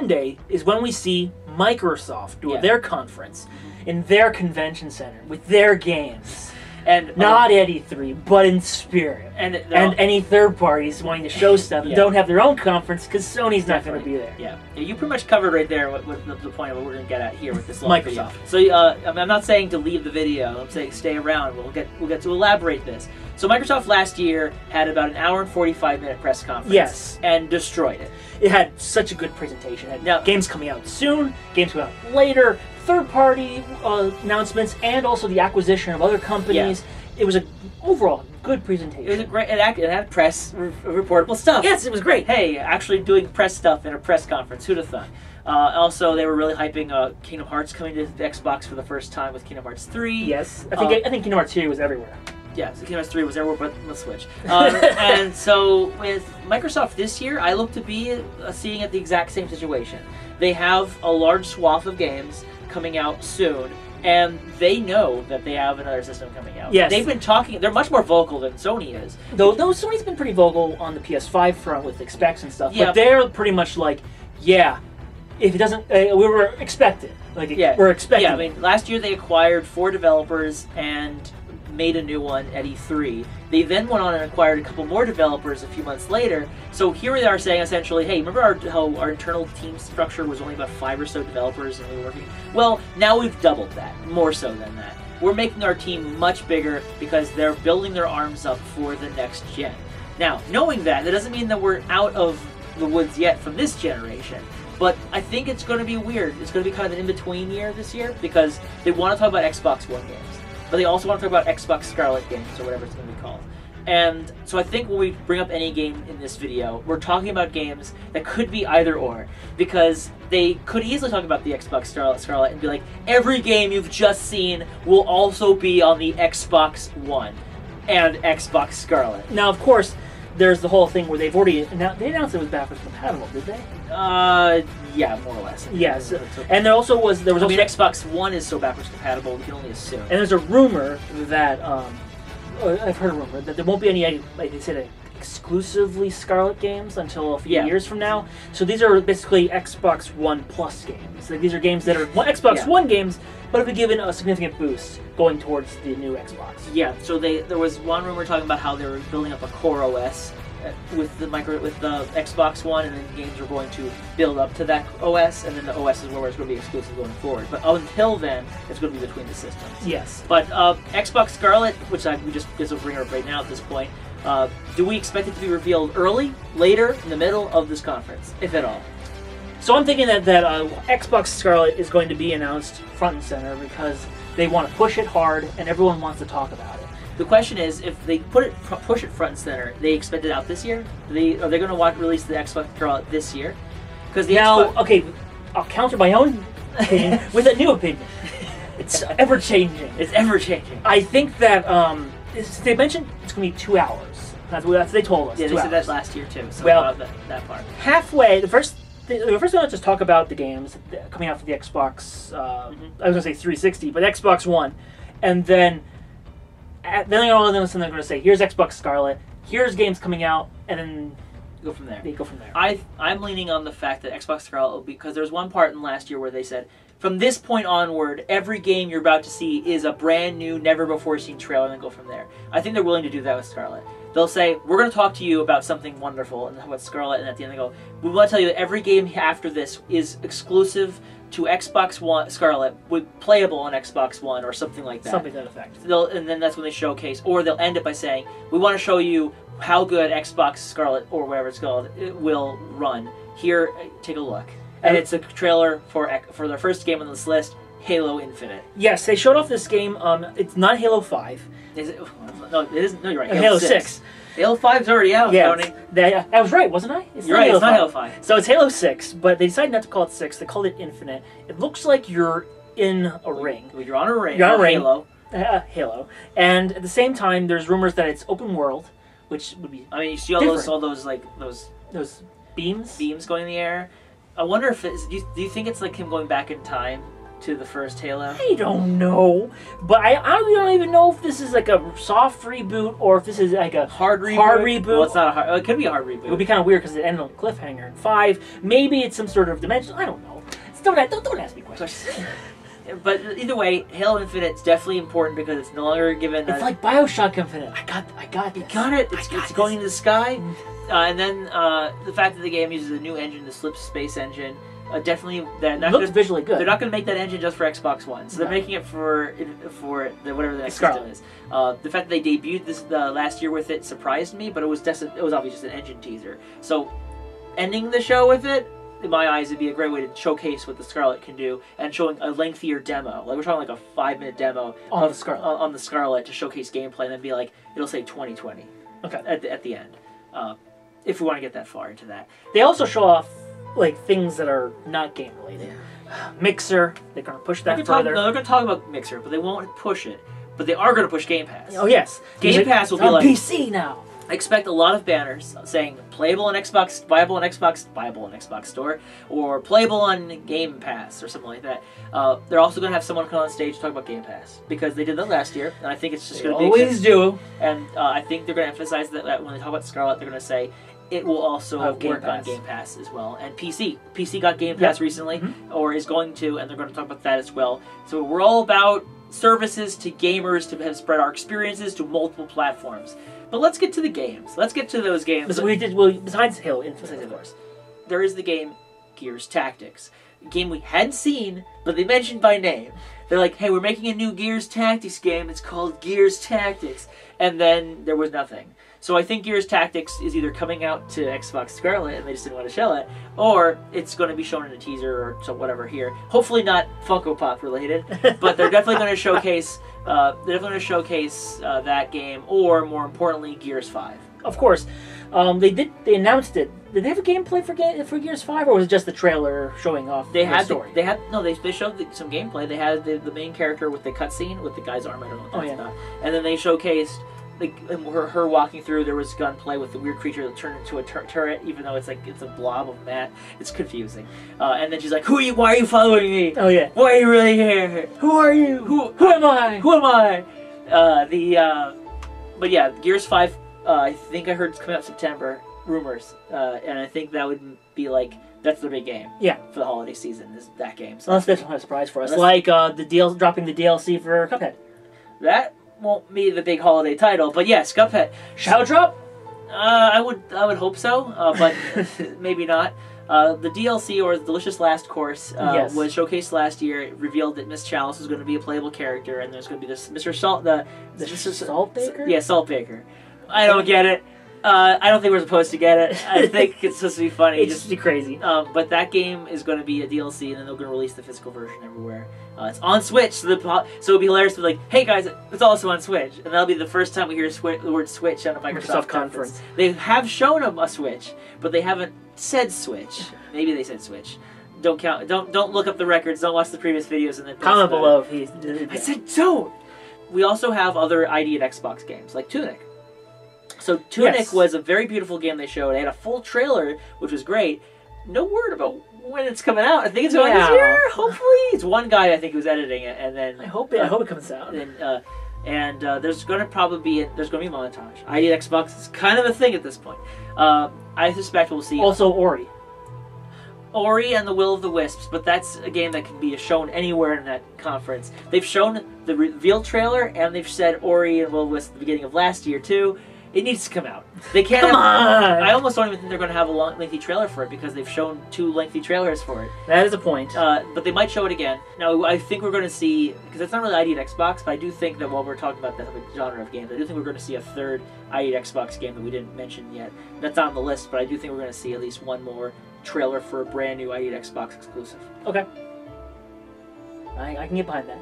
Sunday is when we see Microsoft do their conference in their convention center with their games. And not at E3, but in spirit. And any third parties wanting to show stuff and don't have their own conference because Sony's not going to be there. Yeah, you pretty much covered right there what the point of what we're going to get at here with this long Microsoft. video. So I'm not saying to leave the video. I'm saying stay around. We'll get to elaborate this. So Microsoft last year had about an hour and 45-minute press conference. Yes. And destroyed it. It had such a good presentation. It had games coming out soon, games coming out later, third-party announcements, and also the acquisition of other companies. Yeah. It was an overall good presentation. It was a great. It had press reportable stuff. Yes, it was great. Hey, actually doing press stuff in a press conference. Who'd have thought? Also, they were really hyping Kingdom Hearts coming to the Xbox for the first time with Kingdom Hearts 3. Yes, I think Kingdom Hearts 3 was everywhere. Yeah, so Kingdom Hearts 3 was everywhere but the Switch. And so with Microsoft this year, I look to be seeing it the exact same situation. They have a large swath of games coming out soon, and they know that they have another system coming out. Yes. They've been talking, they're much more vocal than Sony is. Though Sony's been pretty vocal on the PS5 front with specs and stuff, but they're pretty much like, yeah, if it doesn't, we were expected. Like, we're expecting. Yeah, I mean, last year they acquired 4 developers and made a new one at E3. They then went on and acquired a couple more developers a few months later. So here we are saying essentially, hey, remember how our internal team structure was only about 5 or so developers and we were working? Well, now we've doubled that, more so than that. We're making our team much bigger because they're building their arms up for the next gen. Now, knowing that doesn't mean that we're out of the woods yet from this generation. But I think it's going to be weird. It's going to be kind of an in-between year this year because they want to talk about Xbox One games. But they also want to talk about Xbox Scarlett games, or whatever it's going to be called. And so I think when we bring up any game in this video, we're talking about games that could be either or. Because they could easily talk about the Xbox Scarlett and be like, every game you've just seen will also be on the Xbox One and Xbox Scarlett. Now, of course, there's the whole thing where they've already announced it was backwards compatible, did they? Yeah, more or less. Yes, and there also was Xbox One is so backwards compatible, you can only assume. And there's a rumor that I've heard a rumor that there won't be any, like they said, exclusively Scarlett games until a few years from now. So these are basically Xbox One Plus games. Like, these are games that are Xbox One games, but have been given a significant boost going towards the new Xbox. Yeah. So there was one rumor talking about how they were building up a Core OS with the Xbox One, and then games are going to build up to that OS, and then the OS is where it's going to be exclusive going forward. But until then, it's going to be between the systems. Yes. But Xbox Scarlett, which we just will bring up right now at this point, do we expect it to be revealed early, later, in the middle of this conference, if at all? So I'm thinking that Xbox Scarlett is going to be announced front and center because they want to push it hard and everyone wants to talk about it. The question is, if they push it front and center, they expect it out this year? Are they going to release the Xbox Scarlett this year? Because okay, I'll counter my own opinion with a new opinion. It's ever changing. It's ever changing. I think that they mentioned it's going to be 2 hours. That's what they told us. Yeah, they said that last year too. So well, that part. Halfway, the first one, just talk about the games coming out for the Xbox. I was going to say 360, but Xbox One, and then all of them, they're going to say, "Here's Xbox Scarlett. Here's games coming out," and then go from there. They go from there. I'm leaning on the fact that Xbox Scarlett will be, because there's one part in last year where they said, from this point onward, every game you're about to see is a brand new, never before seen trailer, and then go from there. I think they're willing to do that with Scarlett. They'll say, we're going to talk to you about something wonderful, and about Scarlett, and at the end they go, we want to tell you that every game after this is exclusive to Xbox One Scarlett, playable on Xbox One, or something like that. Something to that effect. And then that's when they showcase, or they'll end it by saying, we want to show you how good Xbox Scarlett, or whatever it's called, it will run. Here, take a look. And it's a trailer for their first game on this list, Halo Infinite. Yes, they showed off this game. It's not Halo 5. Is it? No, it isn't. No, you're right. Halo 6. Halo 5's already out, Tony. I was right, wasn't I? You're right, it's not Halo 5. So it's Halo 6, but they decided not to call it 6. They called it Infinite. It looks like you're in a ring. Well, you're on a ring. You're on a ring. Halo. Halo. And at the same time, there's rumors that it's open world, which would be you see all those beams going in the air. I wonder if do you think it's like him going back in time to the first Halo? I don't know, but I honestly don't even know if this is like a soft reboot or if this is like a hard reboot. Well, it's not a hard. It could be a hard reboot. It would be kind of weird because it ended on a cliffhanger in 5. Maybe it's some sort of dimension. I don't know. Don't ask me questions. But either way, Halo Infinite's definitely important because it's no longer given. It's like BioShock Infinite. I got You got it. It's going into the sky, and then the fact that the game uses a new engine, the Slip Space engine. Definitely, that looks visually good. They're not going to make that engine just for Xbox One, so they're making it for whatever the next system is. The fact that they debuted this last year with it surprised me, but it was obviously just an engine teaser. So, ending the show with it, in my eyes, it'd be a great way to showcase what the Scarlett can do, and showing a lengthier demo. Like we're talking like a 5-minute demo on the Scarlett to showcase gameplay, and then be like it'll say 2020. Okay. At the end, if we want to get that far into that, they also show off like things that are not game related. Yeah. Mixer, they're gonna push that further. They're gonna talk about Mixer, but they won't push it. But they are gonna push Game Pass. Oh yes, Game Pass will be on like PC now. I expect a lot of banners saying playable on Xbox, viable on Xbox Store, or playable on Game Pass, or something like that. They're also going to have someone come on stage to talk about Game Pass, because they did that last year, and I think it's just going to be... always do. And I think they're going to emphasize that when they talk about Scarlett, they're going to say it will also work on Game Pass as well. And PC. PC got Game Pass recently, or is going to, and they're going to talk about that as well. So we're all about services to gamers to have spread our experiences to multiple platforms. But let's get to the games. Let's get to those games. Besides Halo Infinite, of course, there is the game Gears Tactics. A game we hadn't seen, but they mentioned by name. They're like, hey, we're making a new Gears Tactics game. It's called Gears Tactics. And then there was nothing. So I think Gears Tactics is either coming out to Xbox Scarlett and they just didn't want to show it, or it's going to be shown in a teaser or whatever here. Hopefully not Funko Pop related, but they're definitely going to showcase. That game, or more importantly, Gears 5. Of course, they announced it. Did they have a gameplay for Gears 5, or was it just the trailer showing off the story? They showed some gameplay. They had the main character with the cutscene with the guy's arm. I don't know what that's about. And then they showcased her walking through. There was gunplay with the weird creature that turned into a turret, even though it's a blob of mat. It's confusing. And then she's like, "Who are you? Why are you following me? Oh yeah. Why are you really here? Who are you? Who am I? Who am I?" But yeah, Gears 5. I think I heard it's coming out September. Rumors, and I think that would be that's the big game. Yeah. For the holiday season is that game. So unless there's some surprise for us, dropping the DLC for Cuphead. That won't be the big holiday title, but yes, Cuphead. Shadow Drop? I would hope so, but maybe not. The DLC, or Delicious Last Course, was showcased last year. It revealed that Miss Chalice was going to be a playable character, and there's going to be this Mr. Saltbaker? Yeah, Saltbaker. I don't get it. I don't think we're supposed to get it. I think it's supposed to be funny. It's just be crazy. But that game is going to be a DLC, and then they're going to release the physical version everywhere. It's on Switch, so it'll be hilarious to be like, hey guys, it's also on Switch. And that'll be the first time we hear the word Switch on a Microsoft conference. They have shown a Switch, but they haven't said Switch. Maybe they said Switch. Don't count. Don't look up the records. Don't watch the previous videos and then comment below. I said don't. We also have other ID at Xbox games like Tunic. So Tunic was a very beautiful game they showed. They had a full trailer, which was great. No word about when it's coming out. I think it's going this year. Hopefully, it's one guy I think who's editing it, and then I hope it comes out. And there's going to be montage. ID at Xbox is kind of a thing at this point. I suspect we'll see also Ori and the Will of the Wisps, but that's a game that can be shown anywhere in that conference. They've shown the reveal trailer, and they've said Ori and Will of the Wisps at the beginning of last year too. It needs to come out. They can't. Come on! I almost don't even think they're going to have a lengthy trailer for it, because they've shown 2 lengthy trailers for it. That is a point. But they might show it again. Now, I think we're going to see, because it's not really ID at Xbox, but I do think that while we're talking about that genre of games, I do think we're going to see a third ID at Xbox game that we didn't mention yet. That's not on the list, but I do think we're going to see at least one more trailer for a brand new ID at Xbox exclusive. Okay. I can get behind that.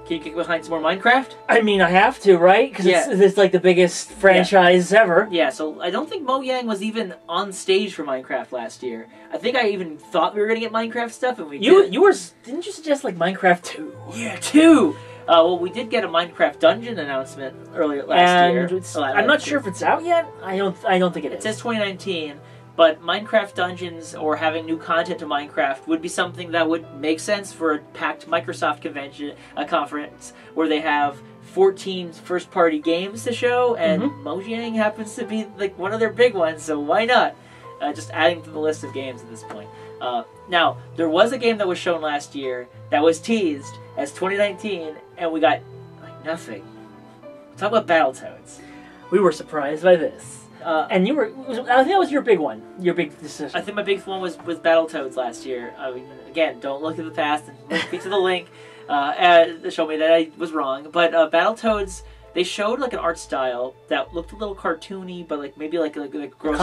Can you get behind some more Minecraft? I mean, I have to, right? Because it's like the biggest franchise ever. Yeah, so I don't think Mo Yang was even on stage for Minecraft last year. I think I even thought we were going to get Minecraft stuff, and we didn't you suggest like Minecraft 2? Yeah, 2! Well, we did get a Minecraft Dungeon announcement earlier last year. I'm not sure if it's out yet. I don't think it is. It says 2019. But Minecraft Dungeons or having new content to Minecraft would be something that would make sense for a packed Microsoft convention, a conference where they have 14 first-party games to show, and Mojang happens to be like one of their big ones, so why not? Just adding to the list of games at this point. Now, there was a game that was shown last year that was teased as 2019, and we got like nothing. Talk about Battletoads. We were surprised by this. And you were, I think that was your big one, your big decision. I think my big one was Battletoads last year. I mean, again, don't look at the past and speak to the link to show me that I was wrong. But Battletoads, they showed like an art style that looked a little cartoony, but like maybe like gross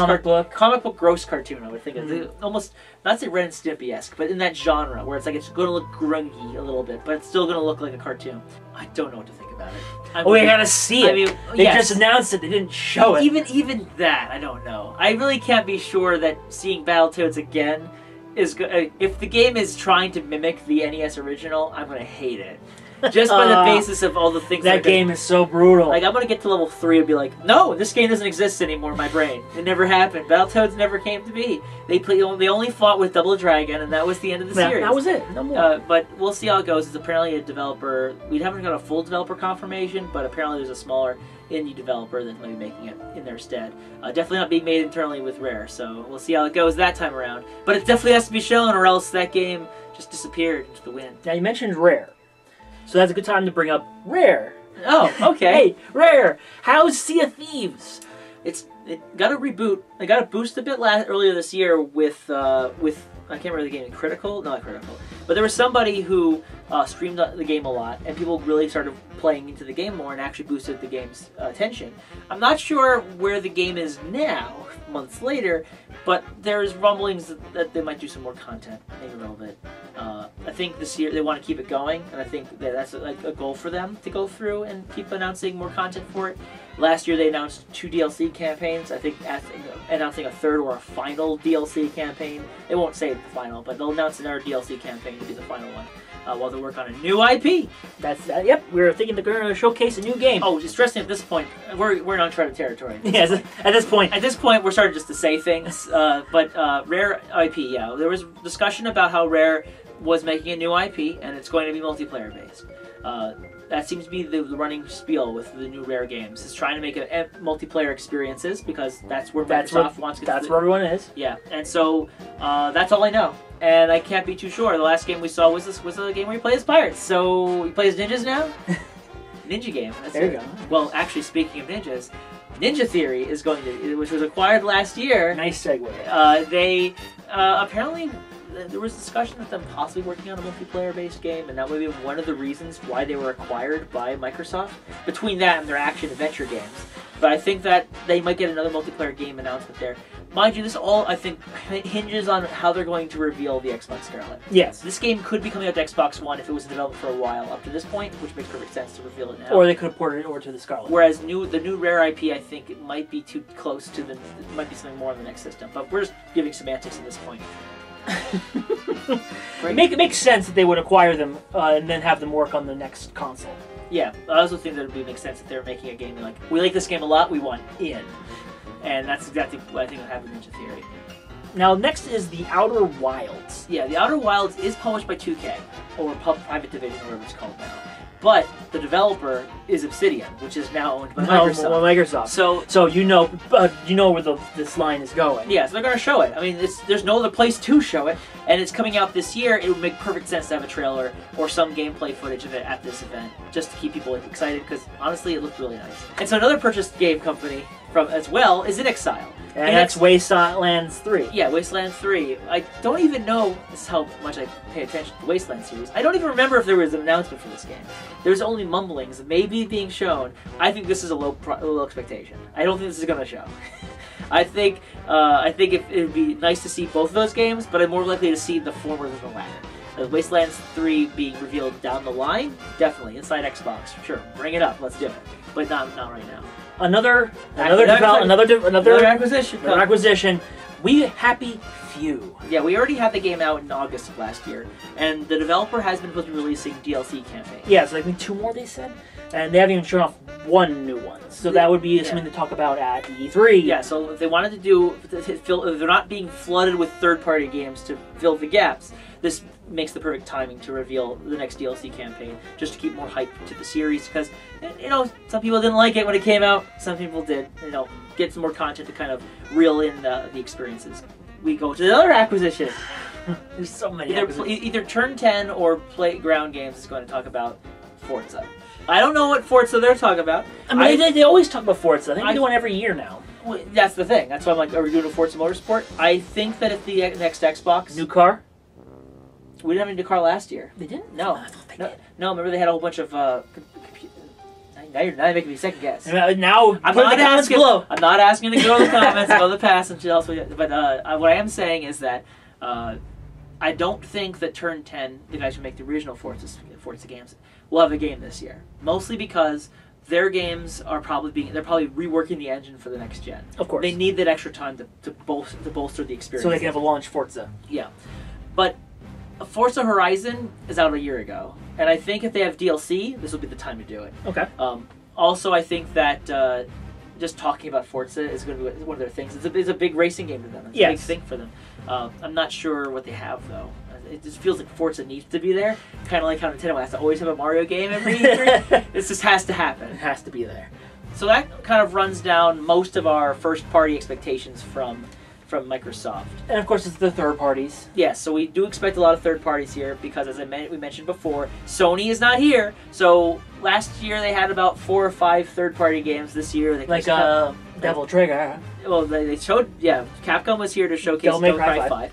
comic book gross cartoon. I would think almost not say Ren and Stimpy-esque, but in that genre where it's like it's going to look grungy a little bit, but it's still going to look like a cartoon. I don't know what to think about it. We gotta see it. I mean, they yes. just announced it. They didn't show it. Even that, I don't know. I really can't be sure that seeing Battletoads again is good. If the game is trying to mimic the NES original, I'm gonna hate it. Just by the basis of all the things that game is so brutal. Like, I'm gonna get to level 3 and be like, no, this game doesn't exist anymore in my brain. It never happened. Battletoads never came to be. They only fought with Double Dragon, and that was the end of the series. That was it. No more. But we'll see how it goes. It's apparently a developer. We haven't got a full developer confirmation, but apparently there's a smaller indie developer that might be making it in their stead. Definitely not being made internally with Rare, so we'll see how it goes that time around. But it definitely has to be shown, or else that game just disappeared into the wind. Now, you mentioned Rare. So that's a good time to bring up Rare. Oh, okay. Hey, Rare, how's Sea of Thieves? It got a reboot. It got a boost a bit earlier this year with I can't remember the game, Critical? Not Critical. But there was somebody who streamed the game a lot, and people really started playing into the game more and actually boosted the game's attention. I'm not sure where the game is now, months later, but there's rumblings that they might do some more content, maybe a little bit. I think this year they want to keep it going, and I think that's like a goal for them to go through and keep announcing more content for it. Last year they announced 2 DLC campaigns. I think announcing a third or a final DLC campaign. They won't say the final, but they'll announce another DLC campaign to be the final one while they work on a new IP. That's yep. We're thinking they're going to showcase a new game. Oh, just stressing at this point, we're in uncharted territory. Yes, at this point. At this point, we're starting just to say things. But Rare IP, yeah, there was discussion about how Rare was making a new IP, and it's going to be multiplayer based. That seems to be the running spiel with the new Rare games. It's trying to make multiplayer experiences because that's where Microsoft wants to. That's where everyone is. Yeah, and so that's all I know, and I can't be too sure. The last game we saw was the game where you play as pirates. So you play as ninjas now. Ninja game. That's there you go. Well, actually, speaking of ninjas, Ninja Theory is going to, which was acquired last year. Nice segue. They apparently. There was discussion of them possibly working on a multiplayer-based game, and that would be one of the reasons why they were acquired by Microsoft, between that and their action-adventure games. But I think that they might get another multiplayer game announcement there. Mind you, this all, I think, hinges on how they're going to reveal the Xbox Scarlett. Yes. This game could be coming out to Xbox One if it was in development for a while up to this point, which makes perfect sense to reveal it now. Or they could have ported it over to the Scarlett. Whereas the new Rare IP, I think it might be too close to it might be something more on the next system. But we're just giving semantics at this point. Right. It makes sense that they would acquire them and then have them work on the next console. Yeah, I also think that it would make sense if they're making a game like, we like this game a lot, we want in. And that's exactly what I think would happen in Ninja Theory. Now, next is The Outer Wilds. Yeah, The Outer Wilds is published by 2K, or Private Division, or whatever it's called now. But the developer is Obsidian, which is now owned by Microsoft. So you know where this line is going. Yeah, so they're going to show it. I mean, there's no other place to show it, and it's coming out this year. It would make perfect sense to have a trailer or some gameplay footage of it at this event, just to keep people excited, because honestly, it looked really nice. And so another purchased game company as well is In Exile. And that's Wasteland 3. Yeah, Wasteland 3. I don't even know, this is how much I pay attention to the Wasteland series. I don't even remember if there was an announcement for this game. There's only mumblings of maybe being shown. I think this is a low expectation. I don't think this is going to show. I think it would be nice to see both of those games, but I'm more likely to see the former than the latter. Wasteland 3 being revealed down the line, definitely. Inside Xbox, sure. Bring it up, let's do it. But not right now. Another acquisition. We Happy Few. Yeah, we already had the game out in August of last year, and the developer has been supposed to be releasing DLC campaigns. Yeah, so I think 2 more they said, and they haven't even shown off one new one. So that would be something to talk about at E3. Yeah, so if they wanted to do, they're not being flooded with third-party games to fill the gaps. This makes the perfect timing to reveal the next DLC campaign, just to keep more hype to the series. Because, you know, some people didn't like it when it came out. Some people did. You know, get some more content to kind of reel in the experiences. We go to the other acquisition. There's so many. Either Turn 10 or Playground Games is going to talk about Forza. I don't know what Forza they're talking about. I mean, they always talk about Forza. I think they do one every year now. Well, that's the thing. That's why I'm like, are we doing a Forza Motorsport? I think that if the next Xbox... New car? We didn't have a new car last year. They didn't? No. I thought they did. No, remember they had a whole bunch of... now you're making me second guess. Now, I'm not asking to go to the comments, go to the past, and else. But what I am saying is that I don't think that Turn 10, the guys who make the original Forza games, will have a game this year. Mostly because their games are they're probably reworking the engine for the next gen. Of course. They need that extra time to bolster the experience. So they can have a launch Forza. Yeah. But Forza Horizon is out a year ago. And I think if they have DLC, this will be the time to do it. Okay. Also, I think that just talking about Forza is going to be one of their things. It's a big racing game to them. It's a big thing for them. I'm not sure what they have, though. It just feels like Forza needs to be there. Kind of like how Nintendo has to always have a Mario game every E3. This just has to happen. It has to be there. So that kind of runs down most of our first-party expectations from Microsoft. And of course, it's the third parties. Yes, so we do expect a lot of third parties here because, as we mentioned before, Sony is not here. So last year they had about 4 or 5 third-party games. This year they Devil Trigger. Well, they showed Capcom was here to showcase Devil May Cry 5.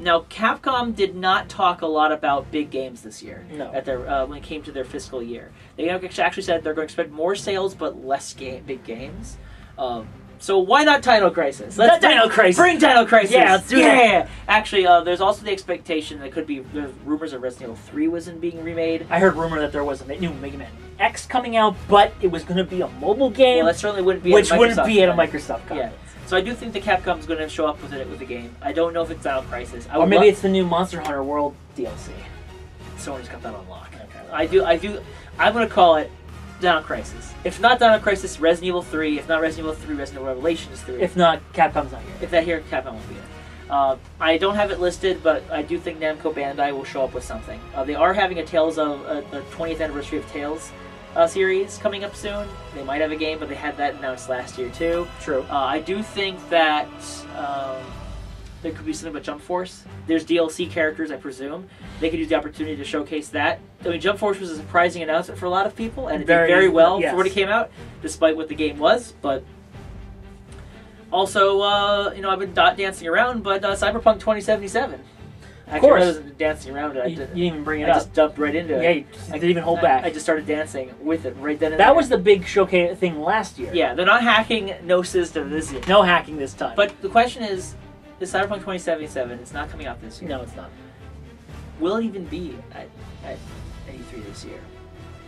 Now, Capcom did not talk a lot about big games this year. No. At their when it came to their fiscal year, they actually said they're going to expect more sales but less big games. So why not Dino Crisis? Bring Dino Crisis! Yeah, let's do that. Actually, there's also the expectation that there's rumors of Resident Evil 3 wasn't being remade. I heard rumor that there was a new Mega Man X coming out, but it was going to be a mobile game. Well, that certainly wouldn't be at a Microsoft conference. Yeah. So I do think the Capcom's going to show up with the game. I don't know if it's Dino Crisis. Or maybe it's the new Monster Hunter World DLC. Sony's got that on lock. Okay. I'm going to call it Dino Crisis. If not Dino Crisis, Resident Evil 3. If not Resident Evil 3, Resident Evil Revelations 3. If not, Capcom's not here. If that here, Capcom won't be here. I don't have it listed, but I do think Namco Bandai will show up with something. They are having a 20th anniversary of Tales series coming up soon. They might have a game, but they had that announced last year too. True. I do think that there could be something about Jump Force. There's DLC characters, I presume. They could use the opportunity to showcase that. I mean, Jump Force was a surprising announcement for a lot of people, and it did very well for when it came out, despite what the game was. But also, I've been dancing around, but Cyberpunk 2077. Of course. I wasn't dancing around it. You didn't even bring it up. I just jumped right into it. Yeah, you didn't even hold back. I just started dancing with it right then and there. That was the big showcase thing last year. Yeah, they're not hacking no system this year. No hacking this time. But the question is Cyberpunk 2077, it's not coming out this year. No, it's not. Will it even be at E3 this year?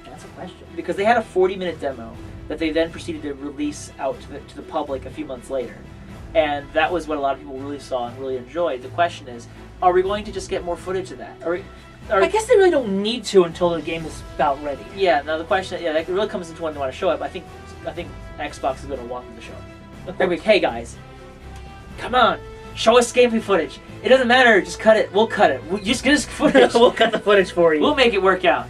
That's a question. Because they had a 40-minute demo that they then proceeded to release out to the public a few months later. And that was what a lot of people really saw and really enjoyed. The question is, are we going to just get more footage of that? I guess they really don't need to until the game is about ready. Yeah, now the question, that really comes into when they want to show it, but I think Xbox is going to want them to show it. They're like, hey guys, come on, show us gameplay footage. It doesn't matter, just cut it. We'll cut it. Just get us footage. We'll cut the footage for you. We'll make it work out.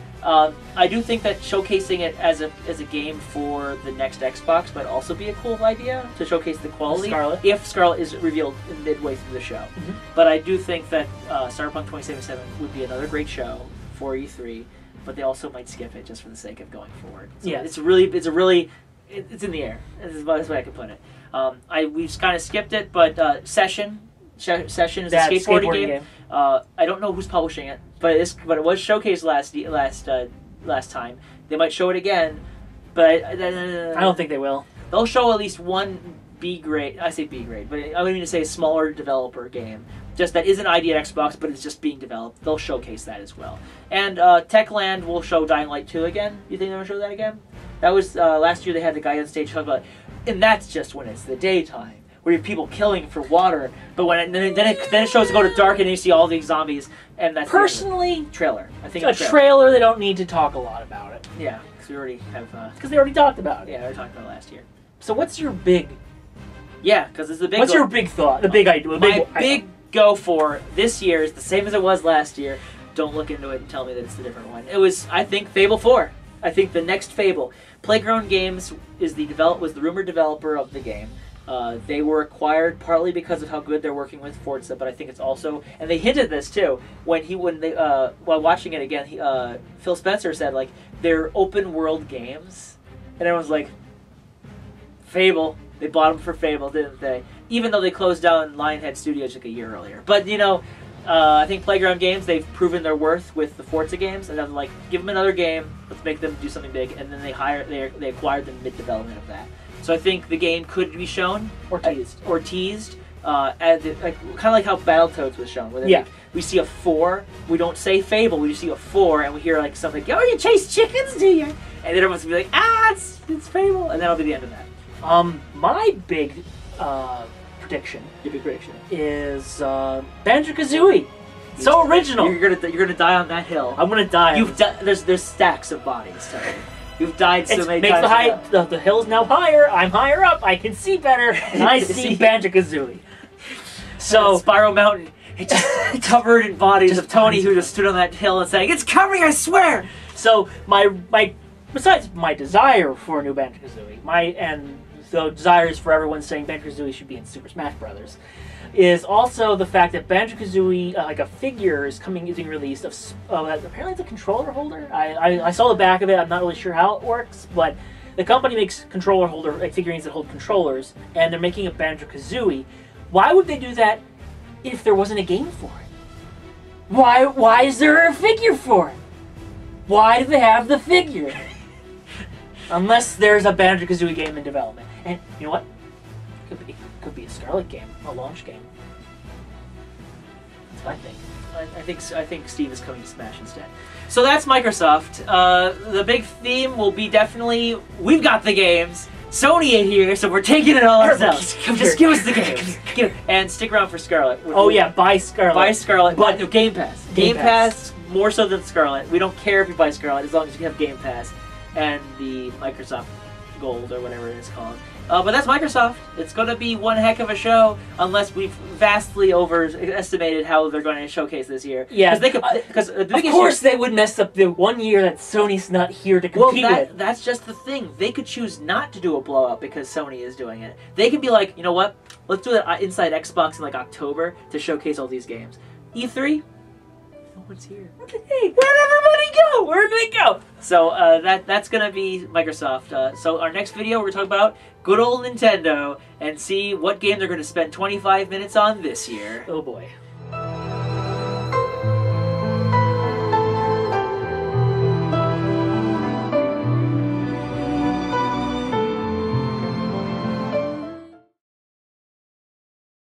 I do think that showcasing it as a game for the next Xbox might also be a cool idea to showcase the quality. Scarlett. If Scarlett is revealed midway through the show. Mm-hmm. But I do think that Cyberpunk 2077 would be another great show for E3, but they also might skip it just for the sake of going forward. So yeah. It's in the air. That's the way I can put it. We've kind of skipped it, but Session is a skateboarding game. I don't know who's publishing it, but it was showcased last time. They might show it again, but I don't think they will. They'll show at least one B grade. I say B grade, but I would mean to say a smaller developer game, just that isn't ID at Xbox, but it's just being developed. They'll showcase that as well. And Techland will show Dynalite 2 again. You think they're gonna show that again? That was last year. They had the guy on stage talking about, and that's just when it's the daytime, where you have people killing for water, but then it shows to go to dark and you see all these zombies, and that's personally trailer. I think a trailer. They don't need to talk a lot about it. Yeah, because we already have. Because they already talked about it. Yeah, we already talked about it last year. So what's your big? Yeah, because it's the big. What's your big thought? The big idea. My big go for this year is the same as it was last year. Don't look into it and tell me that it's a different one. It was, I think, Fable 4. I think the next Fable. Playground Games was the rumored developer of the game. They were acquired partly because of how good they're working with Forza, but I think it's also, and they hinted this too when they while watching it again. Phil Spencer said like they're open world games, and everyone's like, Fable. They bought them for Fable, didn't they? Even though they closed down Lionhead Studios like a year earlier. But you know, I think Playground Games, they've proven their worth with the Forza games, and I'm like, give them another game, let's make them do something big, and then they acquired them mid-development of that. So I think the game could be shown or teased, kind of like how Battletoads was shown. Where like, we see a 4, we don't say Fable, we just see a 4, and we hear like something, oh, you chase chickens, do you? And then everyone's gonna be like, it's Fable, and that'll be the end of that. My big prediction. Your big prediction is Banjo-Kazooie. So original. You're gonna die on that hill. I'm gonna die. There's stacks of bodies. Tell me. You've died so many times. The hill's now higher. I'm higher up. I can see better, and I see Banjo-Kazooie. So Spiral Mountain, it's just covered in bodies of Tony who just stood on that hill and saying, "It's coming, I swear." So besides my desire for a new Banjo-Kazooie, and the desires for everyone saying Banjo-Kazooie should be in Super Smash Brothers, is also the fact that Banjo-Kazooie, like a figure, is being released of apparently it's a controller holder. I saw the back of it. I'm not really sure how it works, but the company makes controller holder figurines that hold controllers, and they're making a Banjo-Kazooie. Why would they do that if there wasn't a game for it? Why is there a figure for it? Why do they have the figure? Unless there's a Banjo-Kazooie game in development. And you know what? Could be a Scarlett game, a launch game. That's what I think. I think Steve is coming to Smash instead. So that's Microsoft. The big theme will be definitely, we've got the games. Sony ain't here, so we're taking it all ourselves. Just give us the games. And stick around for Scarlett. Buy Scarlett. Buy Scarlett. But no, Game Pass. Game Pass more so than Scarlett. We don't care if you buy Scarlett as long as you have Game Pass and the Microsoft Gold or whatever it is called. But that's Microsoft. It's going to be one heck of a show, unless we've vastly overestimated how they're going to showcase this year. Yeah, because of course they would mess up the 1 year that Sony's not here to compete with. That's just the thing. They could choose not to do a blowout because Sony is doing it. They could be like, you know what? Let's do it inside Xbox in like October to showcase all these games. E3. No one's here. Hey, where'd everybody go? Where'd they go? So that's gonna be Microsoft. So our next video we're gonna talk about good old Nintendo and see what game they're gonna spend 25 minutes on this year. Oh boy.